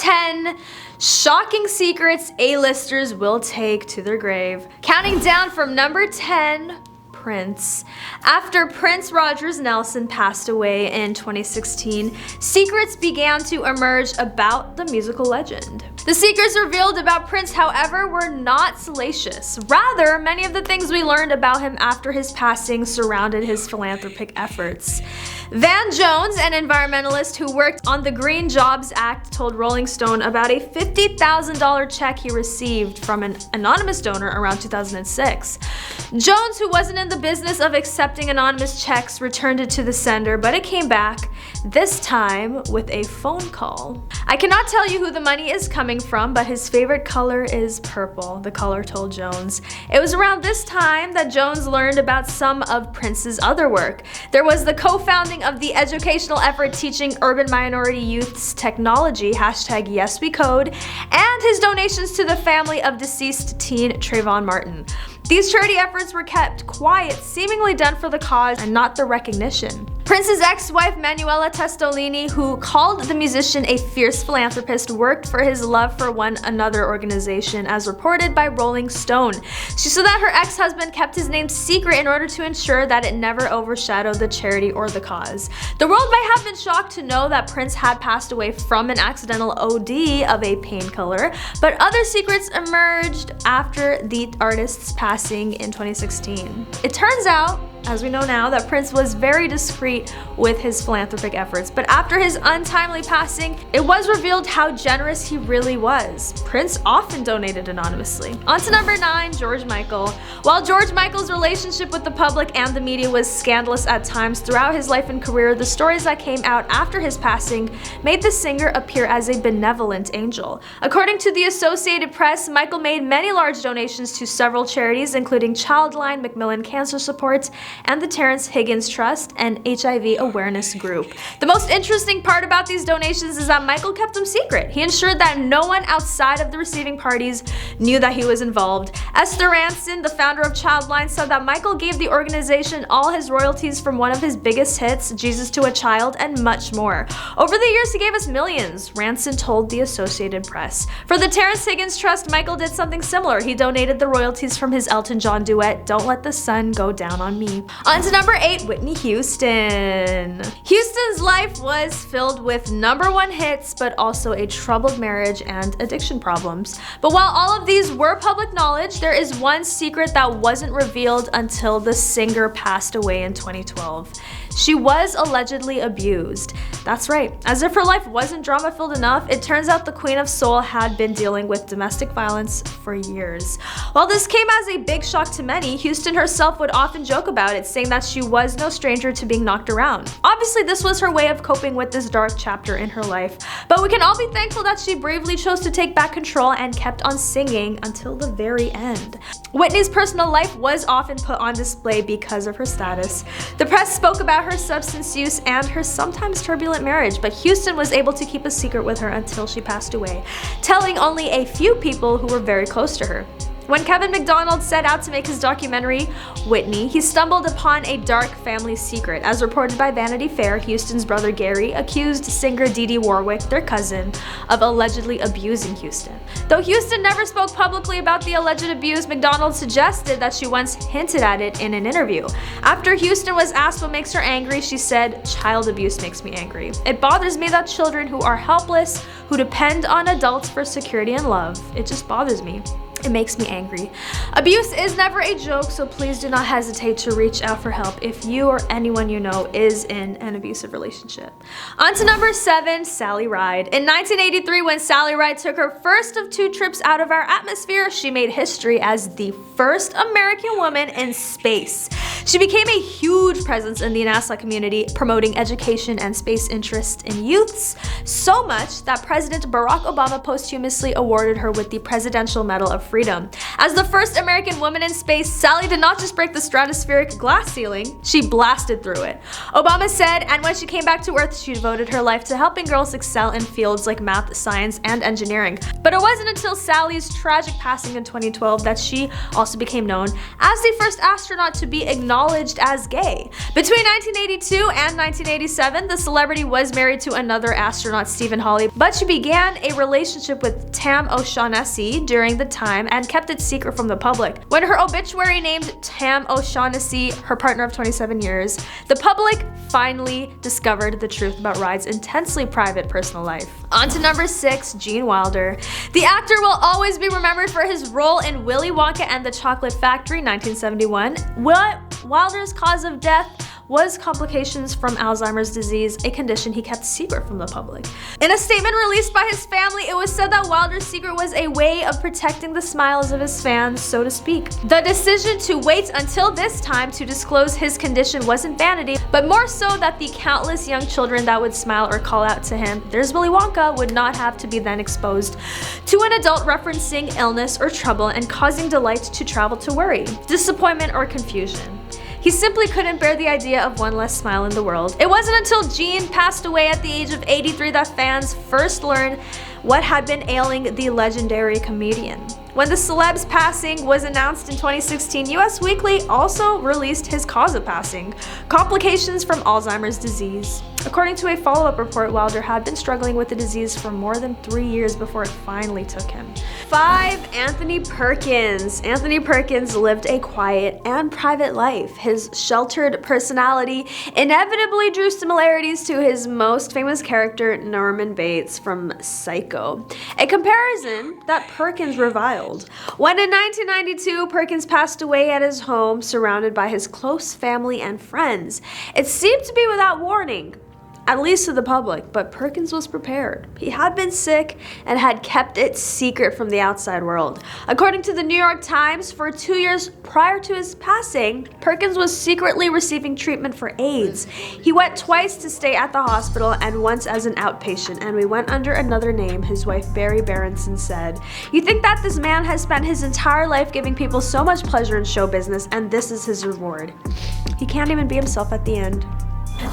10 shocking secrets A-listers will take to their grave. Counting down from number 10, Prince. After Prince Rogers Nelson passed away in 2016, secrets began to emerge about the musical legend. The secrets revealed about Prince, however, were not salacious. Rather, many of the things we learned about him after his passing surrounded his philanthropic efforts. Van Jones, an environmentalist who worked on the Green Jobs Act, told Rolling Stone about a $50,000 check he received from an anonymous donor around 2006. Jones, who wasn't in the business of accepting anonymous checks, returned it to the sender, but it came back, this time with a phone call. "I cannot tell you who the money is coming from, but his favorite color is purple," the caller told Jones. It was around this time that Jones learned about some of Prince's other work. There was the co-founding of the educational effort teaching urban minority youths technology, #YesWeCode, and his donations to the family of deceased teen Trayvon Martin. These charity efforts were kept quiet, seemingly done for the cause and not the recognition. Prince's ex-wife Manuela Testolini, who called the musician a fierce philanthropist, worked for his love for one another organization, as reported by Rolling Stone. She said that her ex-husband kept his name secret in order to ensure that it never overshadowed the charity or the cause. The world might have been shocked to know that Prince had passed away from an accidental OD of a painkiller, but other secrets emerged after the artist's passing in 2016. It turns out, as we know now, that Prince was very discreet with his philanthropic efforts, but after his untimely passing, it was revealed how generous he really was. Prince often donated anonymously. On to number 9, George Michael. While George Michael's relationship with the public and the media was scandalous at times throughout his life and career, the stories that came out after his passing made the singer appear as a benevolent angel. According to the Associated Press, Michael made many large donations to several charities, including Childline, Macmillan Cancer Support, and the Terrence Higgins Trust, and HIV awareness group. The most interesting part about these donations is that Michael kept them secret. He ensured that no one outside of the receiving parties knew that he was involved. Esther Ranson, the founder of Childline, said that Michael gave the organization all his royalties from one of his biggest hits, Jesus to a Child, and much more. Over the years, he gave us millions, Ranson told the Associated Press. For the Terrence Higgins Trust, Michael did something similar. He donated the royalties from his Elton John duet, Don't Let the Sun Go Down on Me. On to number 8, Whitney Houston. Houston's life was filled with #1 hits, but also a troubled marriage and addiction problems. But while all of these were public knowledge, there is one secret that wasn't revealed until the singer passed away in 2012. She was allegedly abused. That's right. As if her life wasn't drama-filled enough, it turns out the Queen of Soul had been dealing with domestic violence for years. While this came as a big shock to many, Houston herself would often joke about it, saying that she was no stranger to being knocked around. Obviously, this was her way of coping with this dark chapter in her life, but we can all be thankful that she bravely chose to take back control and kept on singing until the very end. Whitney's personal life was often put on display because of her status. The press spoke about her substance use and her sometimes turbulent marriage, but Houston was able to keep a secret with her until she passed away, telling only a few people who were very close to her. When Kevin McDonald set out to make his documentary, Whitney, he stumbled upon a dark family secret. As reported by Vanity Fair, Houston's brother Gary accused singer Dee Dee Warwick, their cousin, of allegedly abusing Houston. Though Houston never spoke publicly about the alleged abuse, McDonald suggested that she once hinted at it in an interview. After Houston was asked what makes her angry, she said, "Child abuse makes me angry. It bothers me that children who are helpless, who depend on adults for security and love, it just bothers me. It makes me angry." Abuse is never a joke, so please do not hesitate to reach out for help if you or anyone you know is in an abusive relationship. On to number 7, Sally Ride. In 1983, when Sally Ride took her first of 2 trips out of our atmosphere, she made history as the first American woman in space. She became a huge presence in the NASA community, promoting education and space interest in youths, so much that President Barack Obama posthumously awarded her with the Presidential Medal of Freedom freedom. As the first American woman in space, Sally did not just break the stratospheric glass ceiling, she blasted through it. Obama said, and when she came back to Earth, she devoted her life to helping girls excel in fields like math, science, and engineering. But it wasn't until Sally's tragic passing in 2012 that she also became known as the first astronaut to be acknowledged as gay. Between 1982 and 1987, the celebrity was married to another astronaut, Stephen Hawley, but she began a relationship with Tam O'Shaughnessy during the time and kept it secret from the public. When her obituary named Tam O'Shaughnessy her partner of 27 years, the public finally discovered the truth about Ride's intensely private personal life. On to number 6, Gene Wilder. The actor will always be remembered for his role in Willy Wonka and the Chocolate Factory, 1971. Wilder's cause of death was complications from Alzheimer's disease, a condition he kept secret from the public. In a statement released by his family, it was said that Wilder's secret was a way of protecting the smiles of his fans, so to speak. The decision to wait until this time to disclose his condition wasn't vanity, but more so that the countless young children that would smile or call out to him, "There's Willy Wonka," would not have to be then exposed to an adult referencing illness or trouble and causing delight to travel to worry, disappointment, or confusion. He simply couldn't bear the idea of one less smile in the world. It wasn't until Gene passed away at the age of 83 that fans first learned what had been ailing the legendary comedian. When the celeb's passing was announced in 2016, US Weekly also released his cause of passing: complications from Alzheimer's disease. According to a follow-up report, Wilder had been struggling with the disease for more than 3 years before it finally took him. 5. Anthony Perkins. Anthony Perkins lived a quiet and private life. His sheltered personality inevitably drew similarities to his most famous character, Norman Bates from Psycho, a comparison that Perkins reviled. When in 1992, Perkins passed away at his home, surrounded by his close family and friends. It seemed to be without warning, at least to the public, but Perkins was prepared. He had been sick and had kept it secret from the outside world. According to the New York Times, for 2 years prior to his passing, Perkins was secretly receiving treatment for AIDS. He went twice to stay at the hospital and once as an outpatient, and we went under another name, his wife Barry Berenson said. You think that this man has spent his entire life giving people so much pleasure in show business, and this is his reward. He can't even be himself at the end.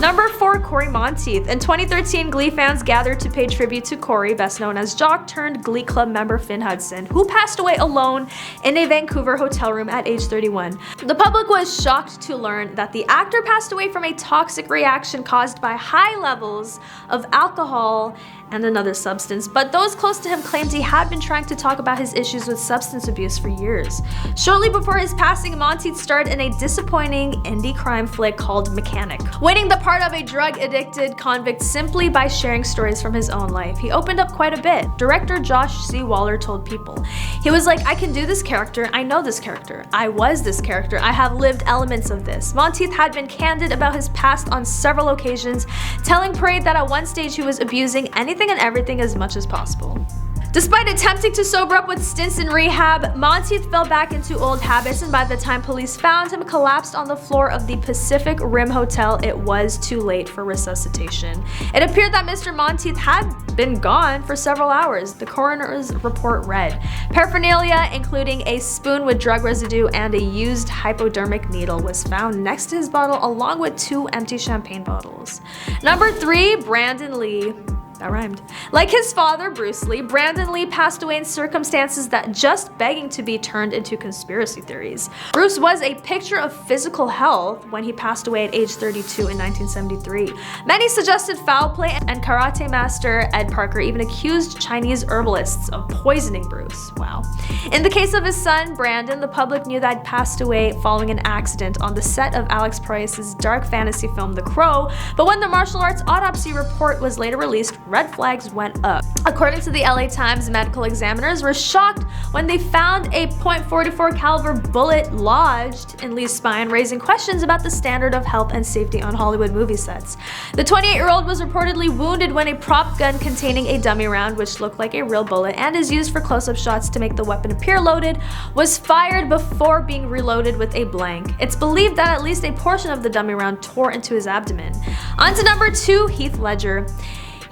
Number 4, Cory Monteith. In 2013, Glee fans gathered to pay tribute to Cory, best known as jock turned Glee Club member Finn Hudson, who passed away alone in a Vancouver hotel room at age 31. The public was shocked to learn that the actor passed away from a toxic reaction caused by high levels of alcohol and another substance, but those close to him claimed he had been trying to talk about his issues with substance abuse for years. Shortly before his passing, Monteith starred in a disappointing indie crime flick called Mechanic, winning the part of a drug-addicted convict simply by sharing stories from his own life. He opened up quite a bit. Director Josh C. Waller told People, he was like, "I can do this character, I know this character, I was this character, I have lived elements of this." Monteith had been candid about his past on several occasions, telling Parade that at one stage he was abusing anything and everything as much as possible. Despite attempting to sober up with stints in rehab, Monteith fell back into old habits, and by the time police found him, collapsed on the floor of the Pacific Rim Hotel. It was too late for resuscitation. It appeared that Mr. Monteith had been gone for several hours. The coroner's report read, paraphernalia, including a spoon with drug residue and a used hypodermic needle, was found next to his bottle, along with 2 empty champagne bottles. Number 3, Brandon Lee. That rhymed. Like his father, Bruce Lee, Brandon Lee passed away in circumstances that just begging to be turned into conspiracy theories. Bruce was a picture of physical health when he passed away at age 32 in 1973. Many suggested foul play, and karate master Ed Parker even accused Chinese herbalists of poisoning Bruce. Wow. In the case of his son, Brandon, the public knew that he passed away following an accident on the set of Alex Proyas's dark fantasy film The Crow, but when the martial arts autopsy report was later released, red flags went up. According to the LA Times, medical examiners were shocked when they found a .44 caliber bullet lodged in Lee's spine, raising questions about the standard of health and safety on Hollywood movie sets. The 28-year-old was reportedly wounded when a prop gun containing a dummy round, which looked like a real bullet and is used for close-up shots to make the weapon appear loaded, was fired before being reloaded with a blank. It's believed that at least a portion of the dummy round tore into his abdomen. On to number 2, Heath Ledger.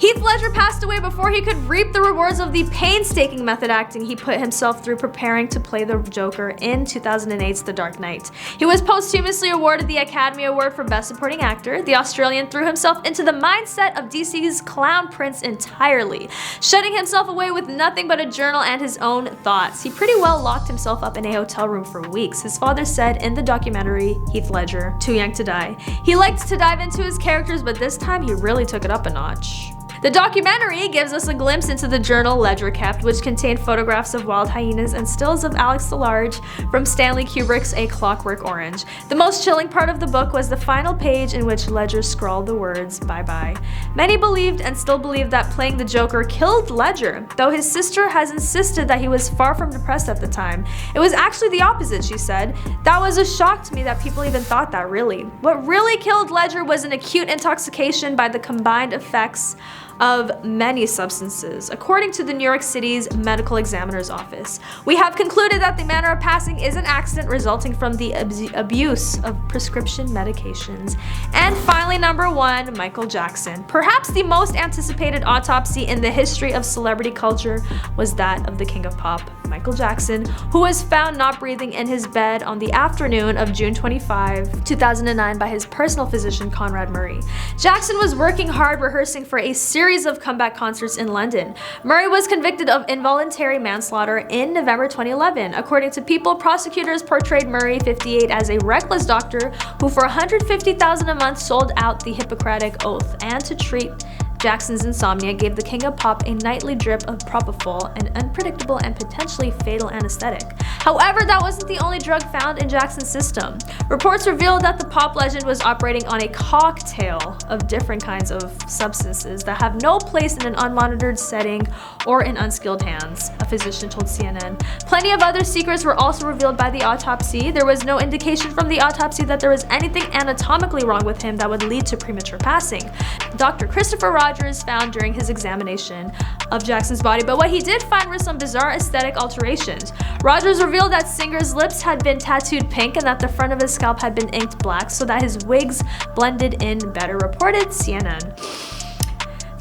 Heath Ledger passed away before he could reap the rewards of the painstaking method acting he put himself through preparing to play the Joker in 2008's The Dark Knight. He was posthumously awarded the Academy Award for Best Supporting Actor. The Australian threw himself into the mindset of DC's Clown Prince entirely, shutting himself away with nothing but a journal and his own thoughts. He pretty well locked himself up in a hotel room for weeks. His father said in the documentary, Heath Ledger, Too Young to Die, he liked to dive into his characters, but this time he really took it up a notch. The documentary gives us a glimpse into the journal Ledger kept, which contained photographs of wild hyenas and stills of Alex the Large from Stanley Kubrick's A Clockwork Orange. The most chilling part of the book was the final page in which Ledger scrawled the words, "Bye-bye." Many believed and still believe that playing the Joker killed Ledger, though his sister has insisted that he was far from depressed at the time. It was actually the opposite, she said. That was a shock to me that people even thought that, really. What really killed Ledger was an acute intoxication by the combined effects of many substances, according to the New York City's medical examiner's office. We have concluded that the manner of passing is an accident resulting from the abuse of prescription medications. And finally, number 1, Michael Jackson. Perhaps the most anticipated autopsy in the history of celebrity culture was that of the King of Pop, Michael Jackson, who was found not breathing in his bed on the afternoon of June 25, 2009 by his personal physician, Conrad Murray. Jackson was working hard rehearsing for a series of comeback concerts in London. Murray was convicted of involuntary manslaughter in November 2011. According to People, prosecutors portrayed Murray, 58, as a reckless doctor who for $150,000 a month sold out the Hippocratic Oath, and to treat Jackson's insomnia gave the King of Pop a nightly drip of propofol, an unpredictable and potentially fatal anesthetic. However, that wasn't the only drug found in Jackson's system. Reports revealed that the pop legend was operating on a cocktail of different kinds of substances that have no place in an unmonitored setting or in unskilled hands, a physician told CNN. Plenty of other secrets were also revealed by the autopsy. There was no indication from the autopsy that there was anything anatomically wrong with him that would lead to premature passing. Dr. Christopher Rogers found during his examination of Jackson's body, but what he did find were some bizarre aesthetic alterations. Rogers revealed that Singer's lips had been tattooed pink and that the front of his scalp had been inked black so that his wigs blended in better, reported CNN.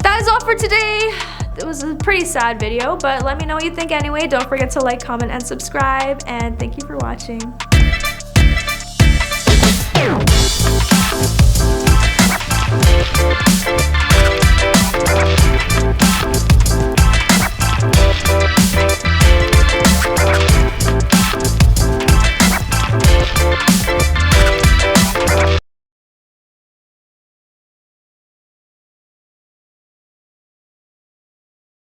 That is all for today. It was a pretty sad video, but let me know what you think anyway. Don't forget to like, comment, and subscribe, and thank you for watching.